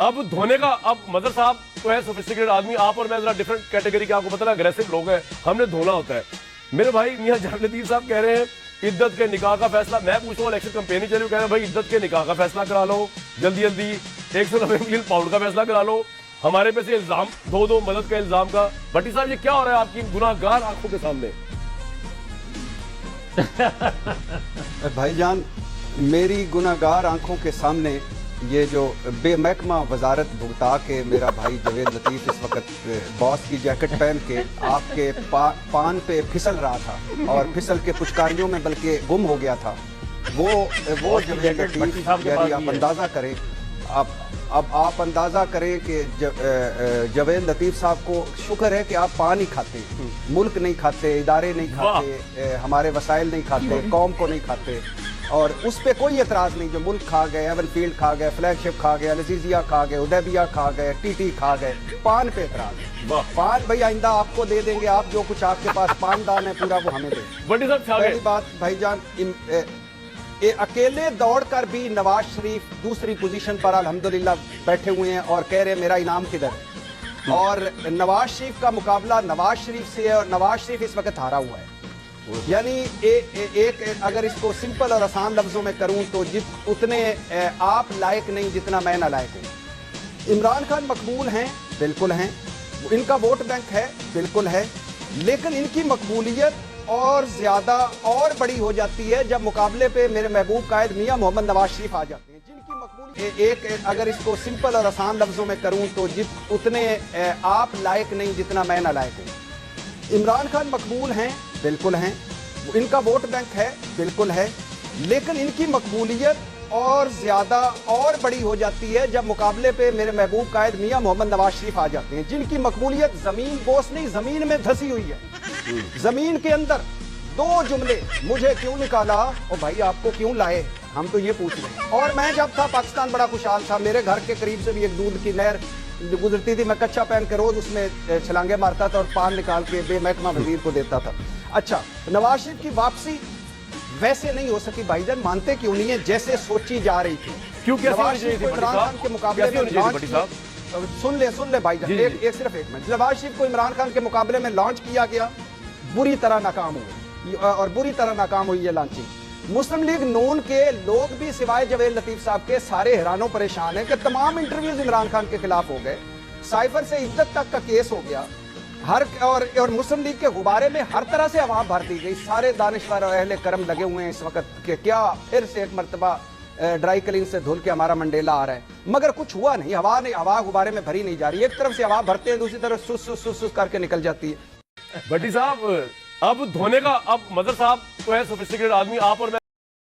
अब धोने का, अब मदर साहब तो है सोफिस्टिकेटेड आदमी, आप और मैं जरा डिफरेंट कैटेगरी के, आपको पता ना अग्रेसिव लोग हैं, हमने धोना होता है। मेरे भाई मियां जावेद लतीफ साहब कह रहे हैं इद्दत के निकाह का फैसला, मैं पूछ रहा हूँ इलेक्शन कैंपेन चल रही, कह रहे हैं भाई इद्दत के निकाह का फैसला करा लो जल्दी जल्दी, 190 मिलियन पाउंड का फैसला करा लो, हमारे पे से इल्जाम दो मदद का इल्जाम का। भट्टी साहब ये क्या हो रहा है आपकी गुनाहगार आंखों के सामने? भाईजान, मेरी गुनाहगार आंखों के सामने ये जो बेमहकमा वजारत भुगता के मेरा भाई जावेद लतीफ इस वक्त बॉस की जैकेट पहन के आपके पान पे फिसल रहा था और फिसल के पुचकारियों में बल्कि गुम हो गया था, वो जावेद लतीफ, यानी आप अंदाज़ा करें, अब आप अंदाज़ा करें कि जावेद लतीफ साहब को शुक्र है कि आप पान नहीं खाते, मुल्क नहीं खाते, इदारे नहीं खाते, हमारे वसाइल नहीं खाते, कौम को नहीं खाते, और उस पर कोई एतराज़ नहीं। जो मुल्क खा गए, एवन फील्ड खा गए, फ्लैगशिप खा गए, लजीजिया खा गए, उदैबिया खा गए, टीटी खा गए, पान पे एतराज़। पान भाई आइंदा आपको दे देंगे, आप जो कुछ आपके पास पानदान है पूरा वो हमें दें। पहली बात भाईजान, अकेले दौड़कर भी नवाज शरीफ दूसरी पोजीशन पर अल्हम्दुलिल्लाह बैठे हुए हैं और कह रहे हैं मेरा इनाम किधर है, और नवाज शरीफ का मुकाबला नवाज शरीफ से है और नवाज शरीफ इस वक्त हारा हुआ है। यानी एक अगर इसको सिंपल और आसान लफ्जों में करूं तो उतने आप लायक नहीं जितना मैं नालायक हूं। इमरान खान मकबूल हैं, बिल्कुल हैं, इनका वोट बैंक है, बिल्कुल है, लेकिन इनकी मकबूलियत और ज्यादा और बड़ी हो जाती है जब मुकाबले पे मेरे महबूब कायद मियां मोहम्मद नवाज शरीफ आ जाते हैं, जिनकी मकबूलियत अगर इसको सिंपल और आसान लफ्जों में करूं तो उतने आप लायक नहीं जितना मैं नालायक हूं। इमरान खान मकबूल हैं, बिल्कुल हैं, इनका वोट बैंक है, बिल्कुल है, लेकिन इनकी मकबूलियत और ज्यादा और बड़ी हो जाती है जब मुकाबले पे मेरे महबूब कायद मियां मोहम्मद नवाज शरीफ आ जाते हैं, जिनकी मकबूलियत जमीन बोस नहीं जमीन में धसी हुई है। जमीन के अंदर दो जुमले, मुझे क्यों निकाला और भाई आपको क्यों लाए, हम तो ये पूछ रहे हैं। और मैं जब था पाकिस्तान बड़ा खुशहाल था, मेरे घर के करीब से भी एक दूध की नहर गुजरती थी, मैं कच्चा पहन के रोज उसमें छलांगे मारता था और पान निकाल के बेमहकमा वजीर को देता था। अच्छा, नवाज शरीफ की वापसी वैसे नहीं हो सकी भाईजान, मानते क्यों नहीं है जैसे सोची जा रही थी, क्योंकि नवाज शरीफ को इमरान खान के मुकाबले में सुन ले भाईजान, सिर्फ एक मिनट, नवाज शरीफ को इमरान खान के मुकाबले में लॉन्च किया गया, बुरी तरह नाकाम हुई और बुरी तरह नाकाम हुई ये लॉन्चिंग। मुस्लिम लीग नून के लोग भी सिवाय जावेद लतीफ साहब के सारे हैरानो परेशान हैं कि तमाम इंटरव्यूज इमरान खान के खिलाफ हो गए, साइफर से इज्जत तक का केस हो गया, और मुस्लिम लीग के गुब्बारे में हर तरह से हवा भर दी गई, सारे दानिशवर और अहले करम लगे हुए हैं इस वक्त कि क्या फिर से एक मरतबा ड्राई क्लीन से धुल के हमारा मंडेला आ रहा है, मगर कुछ हुआ नहीं, हवा गुब्बारे में भरी नहीं जा रही, एक तरफ से हवा भरते हैं दूसरी तरफ सुस सुस सुस सुस करके निकल जाती है। भट्टी साहब अब धोने का, अब मदर साहब तो है सोफिस्टिकेटेड आदमी, आप और मैं